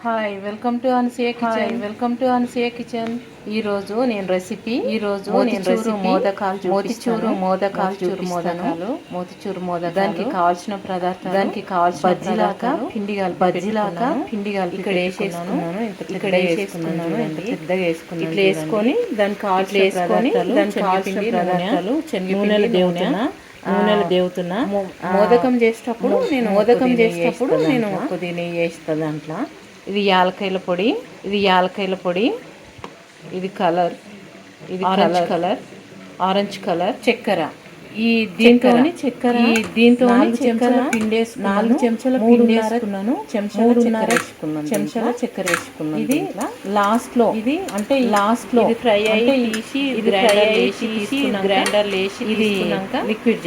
Hi welcome to Anasuya kitchen. ఈరోజు నేను recipe motichoor మోదకాలు దానికి కావాల్సిన పదార్థాలు బజ్జీలాగా పిండి కలిపి ఇక్కడ వేసేసుకున్నాను. ఇక్కడ వేసుకున్నాను. ఎంత పెద్దగా వేసుకున్నాను. ఇట్లా వేసుకొని దానికి కావాల్సిన పదార్థాలు నూనెలు దేవుతున్నా మోదకం చేసేటప్పుడు నేను కొద్దిగా నెయ్యి వేస్తాను దాంట్లో. ఇది యాలకాయల పొడి, ఇది కలర్, ఇది ఆరెంజ్ కలర్, చక్కెర. దీంతో చక్కెర 4 చెంచాల పిండి వేసుకున్నాను. చెంచాల చక్కెర వేసుకున్నాను. ఇది లాస్ట్ లో ఇది ఫ్రై అయ్యి గ్రైండర్ వేసి ఇది లిక్విడ్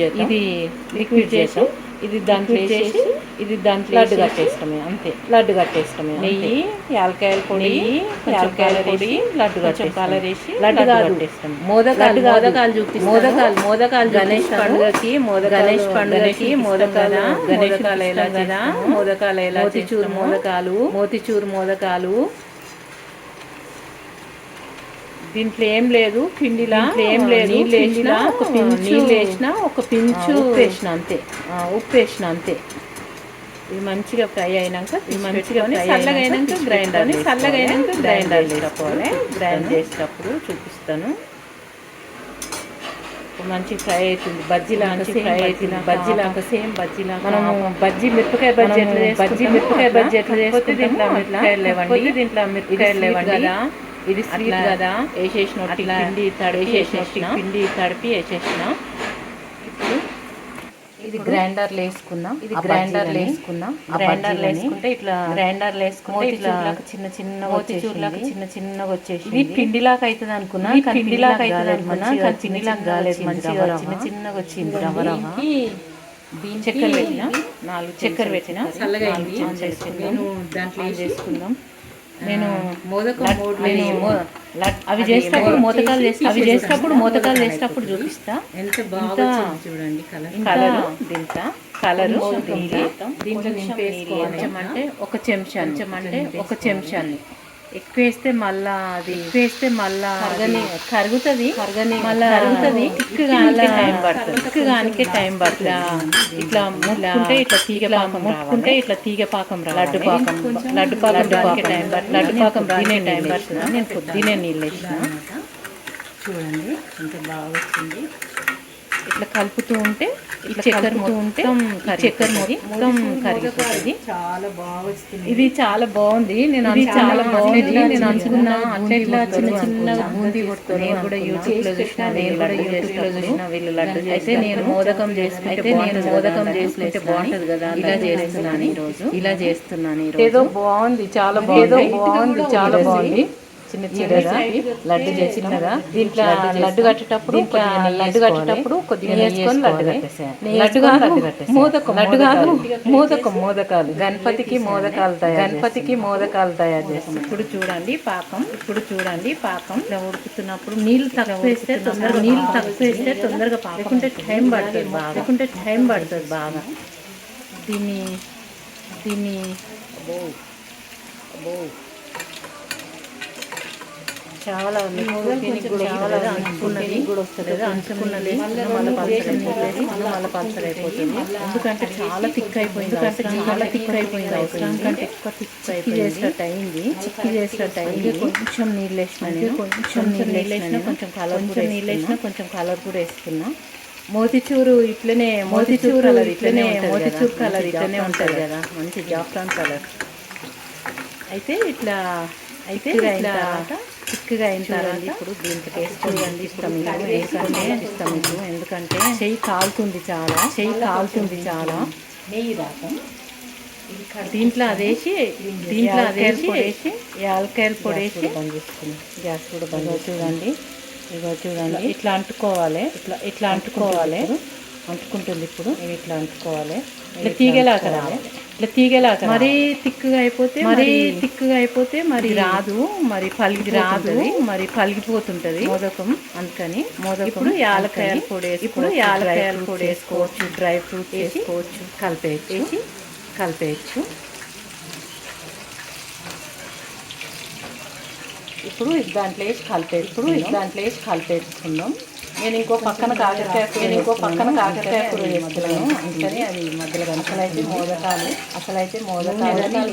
చేసి ఇది దాంట్లో వేసేసి లడ్డు కట్టేస్తామే. నెయ్యి, యాలకాయల పొడి, లడ్డు కట్టేసి లడ్డు కట్టేస్తాం. మోదకాలు చూపిస్తాను. మోదకాలు గణేష్ పండుగకి మోదకాలు ఎలా కదా, మోతిచూరు మోదకాలు. దీంట్లో ఏం లేదు, పిండిలా నీళ్ళు వేసిన ఒక పించు ఉప్పు వేసిన అంతే. ఇది మంచిగా ఫ్రై అయినాక చల్లగా అయినాక గ్రైండర్ వేసుకోవాలి. గ్రైండ్ చేసేటప్పుడు చూపిస్తాను. మంచి ఫ్రై అవుతుంది. బజ్జీలాగా సేమ్ బజ్జీలాగా మనం మిరపకాయ బజ్జీ ఎట్లా చేస్తే దీంట్లో మిరపకాయలు లేవండి కదా. ఇది స్వీట్ కదా, వేసేసిన పిండి తడిపి వేసేసిన. ఇప్పుడు ఇది గ్రైండర్ వేసుకుంటే ఇట్లా చిన్న చిన్నగా వచ్చేసి ఇది పిండిలాగా అవుతుంది అనుకున్నా. పిండిలాగా కాలేదు, మంచిగా చిన్న చిన్నగా వచ్చింది. చక్కెర పెట్టిన దాంట్లో వేసుకుందాం. నేను అవి చేసేటప్పుడు మోదకాలు చేసేటప్పుడు చూపిస్తా. ఎంత బాగా చూడండి కలరు. దీంట్లో నింపేసుకోవాలి. ఒక చెంచాన్ని ఎక్కువ వేస్తే మళ్ళా కరుగుతుంది. కిక్కుగానికే టైం పడుతుంది. ఇట్లా ముట్టుకుంటే ఇట్లా తీగ పాకం రా, లడ్డు పాకం టైం పడుతుంది. నేను పొద్దునే నీళ్ళు వేసిన. చూడండి ఎంత బాగా వచ్చింది. ఇట్లా కలుపుతూ ఉంటే చక్కెర మొత్తం కరిగిపోతుంది. చాలా బాగా వస్తుంది. ఇది చాలా బాగుంది. నేను అనుకున్నా అట్లా చిన్న చిన్నగా బూందీ కొడుతుంది. నేను కూడా యూట్యూబ్ లో చూసిన వీళ్ళు లడ్డు. అయితే నేను మోదకం చేసుకుంటే బాగుంటది కదా, ఇలా చేస్తున్నాను ఈరోజు. ఏదో బాగుంది, చాలా బాగుంది. చిన్న లడ్డు చేసినగా దీంట్లో లడ్డు కట్టేటప్పుడు కొద్దిగా వేసుకొని మోదకాలు గణపతికి మోదకాలు తయారు చేస్తాం. ఇప్పుడు చూడండి పాకం ఇట్లా ఉడుకుతున్నప్పుడు నీళ్ళు తక్కువ వేస్తే తొందరగా పాకుంటే టైం పడుతుంది బాగా. దీన్ని చాలా అనుకున్నది మళ్ళీ పల్సర్ అయిపోతుంది. ఎందుకంటే చాలా థిక్ అయిపోయింది. అవసరం కంటే ఎక్కువ చిక్కి చేసినట్టు అయింది. కొంచెం నీళ్ళు వేసిన కొంచెం కలర్ కూడా వేసుకున్నా. మోతిచూరు కలర్ ఇట్లనే ఉంటుంది కదా, మంచి జాఫ్రాన్ కలర్. అయితే ఇట్లా చిక్కగా అయిన తర్వాత ఇప్పుడు దీంట్లో వేసుకోండి. ఇస్తాం మీకు ఎందుకంటే చెయ్యి కాలుతుంది చాలా. నెయ్యి రాకం దీంట్లో అదేసి యాలకాయల పొడి వేసి బంద్ చేసుకుని గ్యాస్ కూడా బంద్. చూడండి ఇట్లా అంటుకోవాలి. అంటుకుంటుంది. ఇప్పుడు ఇట్లా అంటుకోవాలి. ఇట్లా తీగలాగా మరీ తిక్కుగా అయిపోతే మరి రాదు, మరి పలిగిపోతుంటది మోదకం. అందుకని ఇప్పుడు యాలకాయల పొడి వేసుకోవచ్చు, డ్రై ఫ్రూట్స్ వేసుకోవచ్చు, కలిపేయచ్చు. ఇప్పుడు ఇది దాంట్లో వేసి కలిపేసుకుందాం. నేను ఇంకో పక్కన కాకరకాయ కూర చేస్తున్నాను. అందుకని అది మధ్యలో అసలైతే మోదకాలు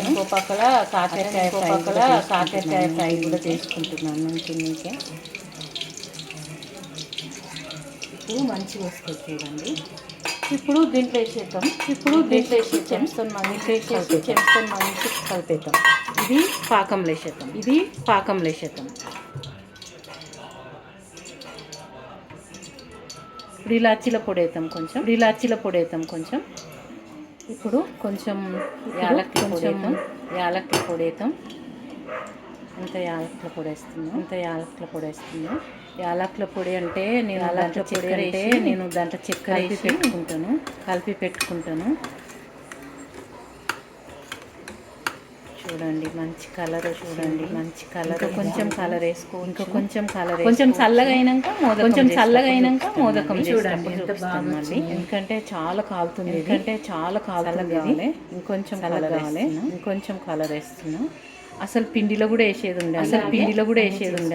ఇంకో పక్కన కాకరకాయ ఫ్రై కూడా చేసుకుంటున్నాను నేను తిన్నీకే. ఇప్పుడు మంచిగా వస్తుంది చూడండి. ఇప్పుడు దీంట్లో వేసేద్దాం. చెంచుతో మంచి కలిపేద్దాం. ఇది పాకంలో వేసేద్దాం. ఇప్పుడు ఇలాచీల పొడి వేద్దాం కొంచెం. ఇప్పుడు కొంచెం యాలక్కుల పొడి వేద్దాం. అంత యాలక్కుల పొడి వేస్తున్నాం. యాలక్కుల పొడి అంటే నేను దాంట్లో చక్కెర వేసి కలిపి పెట్టుకుంటాను. చూడండి మంచి కలర్. కొంచెం కలర్ వేసుకో. కొంచెం చల్లగా అయినాక మోదకం చూడండి ఎంత బాగా. ఎందుకంటే చాలా కాలుతుంది. కావాలి. ఇంకొంచెం కలర్ వేస్తున్నా. అసలు పిండిలో కూడా వేసేది ఉండే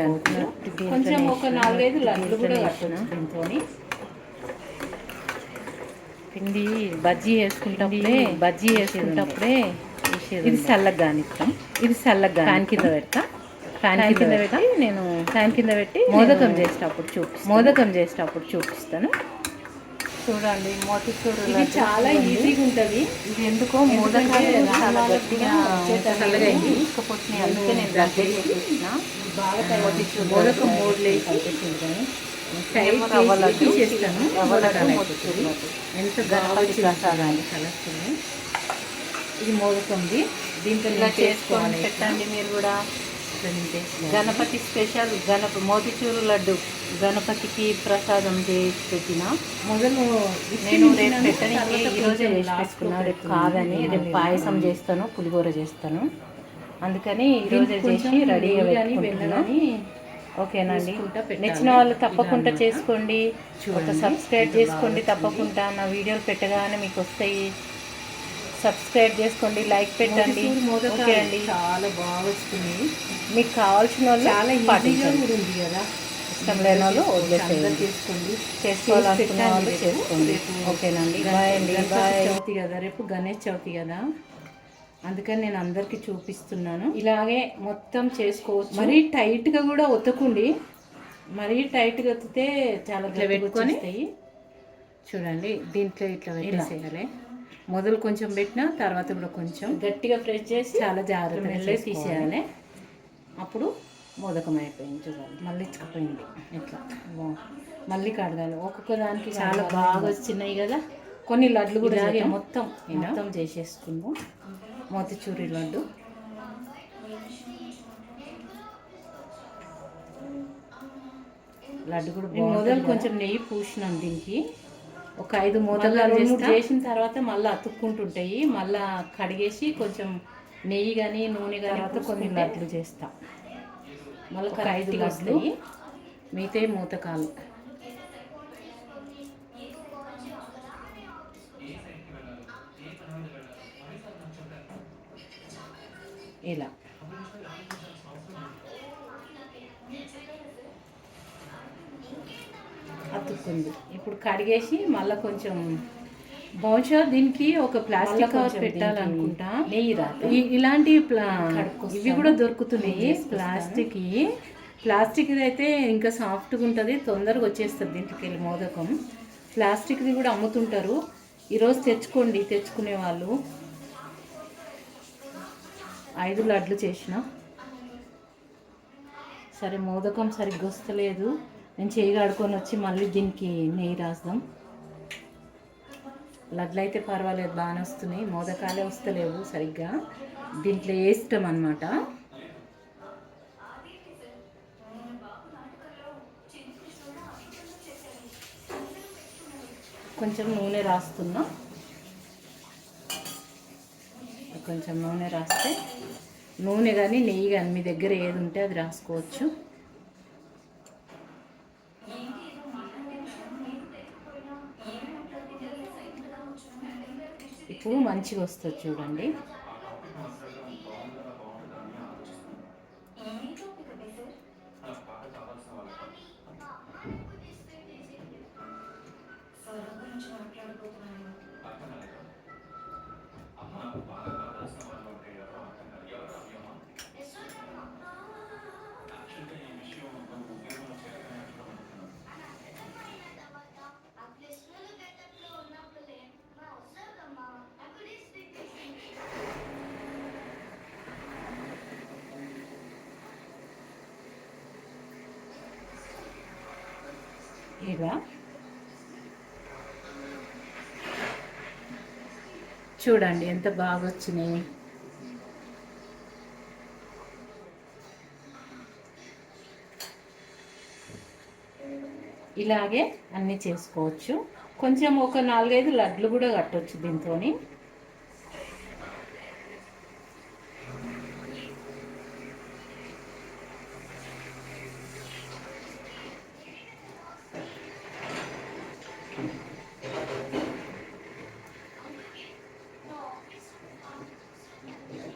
అనుకున్నా. కొంచెం ఒక 4-5 లడ్లు కూడా కట్టున్నా. దీంతో పిండి బజ్జీ వేసుకుంటప్పుడే ఇది చల్లగా కానిస్తాం. ఫ్యాన్ కింద పెట్టి మోదకం చేసేటప్పుడు చూపిస్తాను. చూడండి మోతిచూరు ఇది చాలా ఈజీగా ఉంటుంది. ఇది ఎందుకో మోదకాలు చాలా గట్టిగా చల్లగైంది ఇసుకపోతున్నాయి. అందుకే నేను దగ్గర చేసిన మోదకం మోడ్లేసి చేస్తాను. ఎంత గణపతి ప్రసాదాన్ని కలుస్తుంది. ఇది మోదకంది. దీంట్లో ఇలా చేసుకొని పెట్టండి మీరు కూడా. గణపతి స్పెషల్ మోతిచూరు లడ్డు గణపతికి ప్రసాదం చేసి పెట్టిన. మొదలు నేను రేపు పెట్టడానికి ఈరోజే చేసి పెట్టుకున్నా. రేపు కాదని రేపు పాయసం చేస్తాను, పులిహోర చేస్తాను. అందుకని ఈరోజే చేసి రెడీగా పెట్టుకుంటున్నాను. ఓకేనండి. నచ్చిన వాళ్ళు తప్పకుండా చేసుకోండి. ఒక సబ్స్క్రైబ్ చేసుకోండి తప్పకుండా. నా వీడియోలు పెట్టగానే మీకు వస్తాయి. సబ్స్క్రైబ్ చేసుకోండి, లైక్ పెట్టండి. ఓకే అండి. చాలా బాగా వస్తుంది. మీకు కావాల్సిన వాళ్ళు చాలా ఈజీగా ఉంది కదా. ఇష్టం లేని వాళ్ళు చేసుకోండి. చేసుకోవాలనుకున్న వాళ్ళు చేసుకోండి. ఓకేనండి. బాయ్ అండి. బాయ్. చవితి కదా, రేపు గణేష్ చవితి కదా, అందుకని నేను అందరికీ చూపిస్తున్నాను. ఇలాగే మొత్తం చేసుకోవచ్చు. మరీ టైట్గా కూడా ఒత్తకండి. మరీ టైట్గా ఒత్తితే చాలా పెట్టుకొని చూడండి. దీంట్లో ఇట్లా పెట్టేసేయాలి. మొదలు కొంచెం పెట్టిన తర్వాత కూడా కొంచెం గట్టిగా ప్రెస్ చేసి చాలా జాగ్రత్తగా తీసేయాలి. అప్పుడు మోదకం అయిపోయింది. చూడండి మళ్ళీ ఇచ్చుకుపోయింది. ఇట్లా మళ్ళీ కడగాలి. ఒక్కొక్క దానికి చాలా బాగా వచ్చినాయి కదా. కొన్ని లడ్లు కూడా మొత్తం చేసేసుకుందాం. మోతిచూరి లడ్డు కూడా మొదలు కొంచెం నెయ్యి పూసినాం. దీనికి ఒక 5 మోదకాలు చేసిన తర్వాత మళ్ళీ అతుక్కుంటుంటాయి. మళ్ళీ కడిగేసి కొంచెం నెయ్యి కానీ నూనె కానీ తర్వాత కొన్ని లడ్లు చేస్తా. మళ్ళీ ఒక 5 లడ్లు మిగతా మోదకాలు. ఇలా అతుక్కుంది. ఇప్పుడు కడిగేసి మళ్ళీ కొంచెం బహుశా దీనికి ఒక ప్లాస్టిక్ కవర్ పెట్టాలనుకుంటా. నెయ్యి ఇలాంటి ఇవి కూడా దొరుకుతున్నాయి. ప్లాస్టిక్ది అయితే ఇంకా సాఫ్ట్గా ఉంటుంది, తొందరగా వచ్చేస్తుంది దీంట్లోకి వెళ్ళి మోదకం. ప్లాస్టిక్ది కూడా అమ్ముతుంటారు. ఈరోజు తెచ్చుకోండి తెచ్చుకునే వాళ్ళు. 5 లడ్లు చేసిన. సరే మోదకం సరిగ్గా వస్తలేదు. నేను చేయి కడుక్కొని వచ్చి మళ్ళీ దీనికి నెయ్యి రాద్దాం. లడ్లు అయితే పర్వాలేదు బాగానే వస్తున్నాయి. మోదకాలే వస్తలేవు సరిగ్గా. దీంట్లో వేస్తాం అన్నమాట. కొంచెం నూనె రాస్తున్నా. కొంచెం నూనె రాస్తే, నూనె కానీ నెయ్యి కానీ మీ దగ్గర ఏది ఉంటే అది రాసుకోవచ్చు. ఇప్పుడు మంచిగా వస్తుంది చూడండి. నాకు బాగా కావాల్సిన వాళ్ళతో స్వరం గురించి మాట్లాడబోతున్నాను. అర్థం కాలేదు. అమ్మ నాకు బాగా కావాల్సిన వాళ్ళు అంటే ఎవరో అర్థం కాలేదు. ఎవరు మీ అమ్మ? యాక్చువల్గా ఈ విషయం నువ్వు ఉద్యోగంలో చేరగానే అడగడం అనుకున్నాను. ఇలా చూడండి ఎంత బాగా వచ్చినాయి. ఇలాగే అన్నీ చేసుకోవచ్చు. కొంచెం ఒక 4-5 లడ్లు కూడా కట్టవచ్చు దీంతో.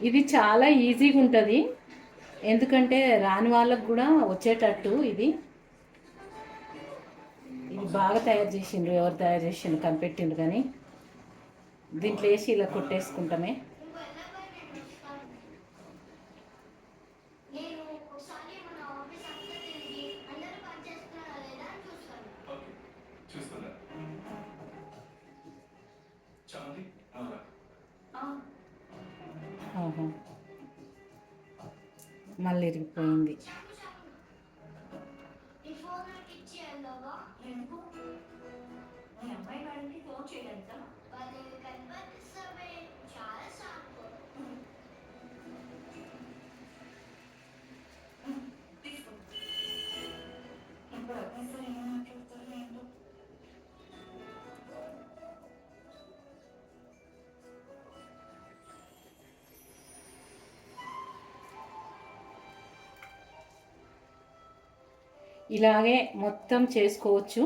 ఇది చాలా ఈజీగా ఉంటుంది, ఎందుకంటే రాని వాళ్ళకు కూడా వచ్చేటట్టు ఇది బాగా తయారు చేసిండ్రు. ఎవరు తయారు చేసిండ్రు కనిపెట్టిండ్రు, కానీ దీంట్లో వేసి ఇలా కొట్టేసుకుంటామే. చూస్తుందా చామంతి? మళ్ళీ ఇరిగిపోయింది. మీ అమ్మాయి వాడికి ఫోన్ చేయగలుగుతా. ఇప్పుడు అసలు ఏం మాట్లాడతారు ఏంటో. ఇలాగే మొత్తం చేసుకోవచ్చు.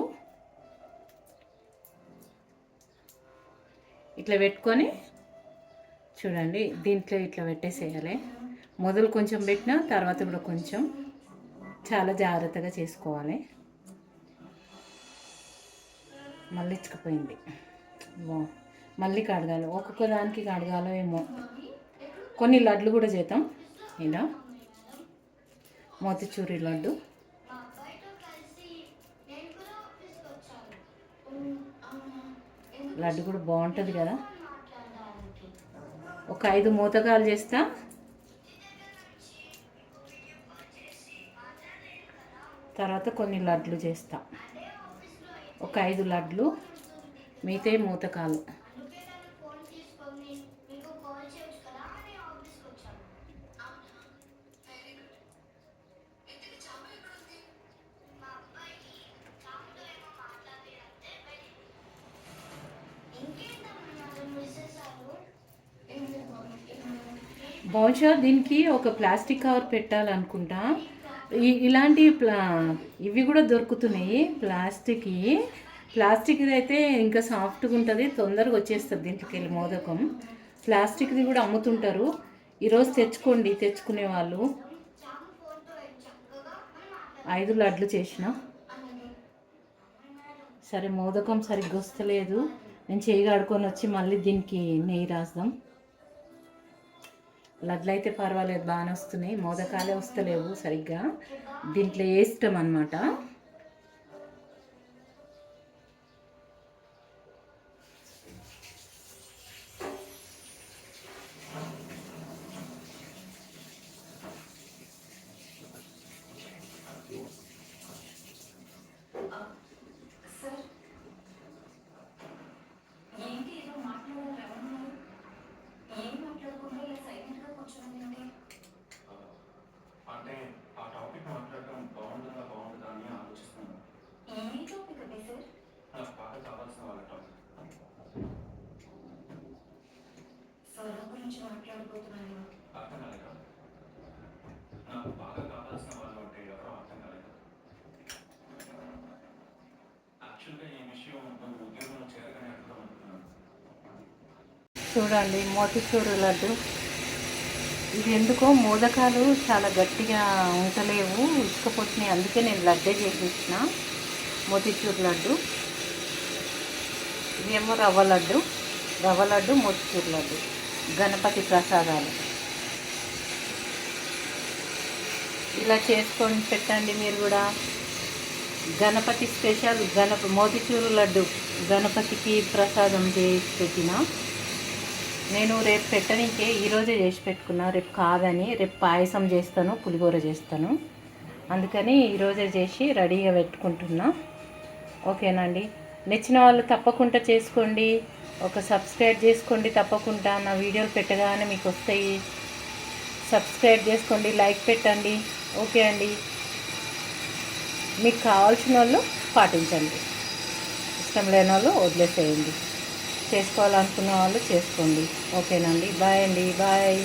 ఇట్లా పెట్టుకొని చూడండి, దీంట్లో ఇట్లా పెట్టేసేయాలి. మొదలు కొంచెం పెట్టిన తర్వాత కూడా కొంచెం చాలా జాగ్రత్తగా చేసుకోవాలి. మళ్ళీ ఇచ్చుకుపోయింది. మళ్ళీ కడగాలి, ఒక్కొక్క దానికి కడగాలో ఏమో. కొన్ని లడ్లు కూడా చేద్దాం. ఇలా మోతిచూరి లడ్డు, లడ్డు కూడా బాగుంటుంది కదా. ఒక 5 మోతకాలు చేస్తా. తర్వాత కొన్ని లడ్లు చేస్తా. ఒక 5 లడ్లు, మిగతా మోతకాలు. బహుశా దీనికి ఒక ప్లాస్టిక్ కవర్ పెట్టాలనుకుంటా. ఇలాంటి ఇవి కూడా దొరుకుతున్నాయి ప్లాస్టిక్ది అయితే ఇంకా సాఫ్ట్గా ఉంటుంది, తొందరగా వచ్చేస్తుంది దీంట్లోకి వెళ్ళి మోదకం. ప్లాస్టిక్ది కూడా అమ్ముతుంటారు. ఈరోజు తెచ్చుకోండి తెచ్చుకునే వాళ్ళు. 5 లడ్లు చేసిన. సరే, మోదకం సరిగ్గా వస్తలేదు. నేను చేయి కడుక్కొని వచ్చి మళ్ళీ దీనికి నెయ్యి రాద్దాం. లడ్లు అయితే పర్వాలేదు, బాగానే వస్తున్నాయి. మోదకాలే వస్తలేవు సరిగ్గా. దీంట్లో వేస్తాం అన్నమాట. అంటే ఆ టాపిక్ మాట్లాడడం బాగుంటుందా అని ఆలోచిస్తున్నాను. ఏ టాపిక్ అది సార్? నాకు బాగా కావాల్సిన వాళ్ళ టాపిక్. స్వరం గురించి మాట్లాడబోతున్నాను. అర్థం కాలేదు. నాకు బాగా కావాల్సిన వాళ్ళు అంటే ఎవరో అర్థం కాలేదు. యాక్చువల్గా ఈ విషయం నువ్వు ఉద్యోగంలో చేరగానే అడగడం అనుకున్నాను. చూడండి మోతిచూరు లడ్డు ఇది ఎందుకో మోదకాలు చాలా గట్టిగా ఉండలేవు, ఇసుకపోతున్నాయి. అందుకే నేను లడ్డే చేసి ఇచ్చిన, మోతీచూర్ లడ్డు. ఇదేమో రవ్వ లడ్డు, మోతీచూర్ లడ్డు, గణపతి ప్రసాదాలు. ఇలా చేసుకొని పెట్టండి మీరు కూడా. గణపతి స్పెషల్ మోతీచూరు లడ్డు గణపతికి ప్రసాదం చేసి పెట్టిన. నేను రేపు పెట్టడానికే ఈరోజే చేసి పెట్టుకున్నా, రేపు కాదని. రేపు పాయసం చేస్తాను, పులిహోర చేస్తాను, అందుకని ఈరోజే చేసి రెడీగా పెట్టుకుంటున్నా. ఓకేనండి, నచ్చిన వాళ్ళు తప్పకుండా చేసుకోండి, ఒక సబ్స్క్రైబ్ చేసుకోండి. తప్పకుండా నా వీడియోలు పెట్టగానే మీకు వస్తాయి. సబ్స్క్రైబ్ చేసుకోండి, లైక్ పెట్టండి. ఓకే అండి, మీకు కావాల్సిన వాళ్ళు పాటించండి, ఇష్టం లేని వాళ్ళు వదిలేసేయండి, చేసుకోవాలనుకున్న వాళ్ళు చేసుకోండి. ఓకేనండి, బాయ్ అండి, బాయ్.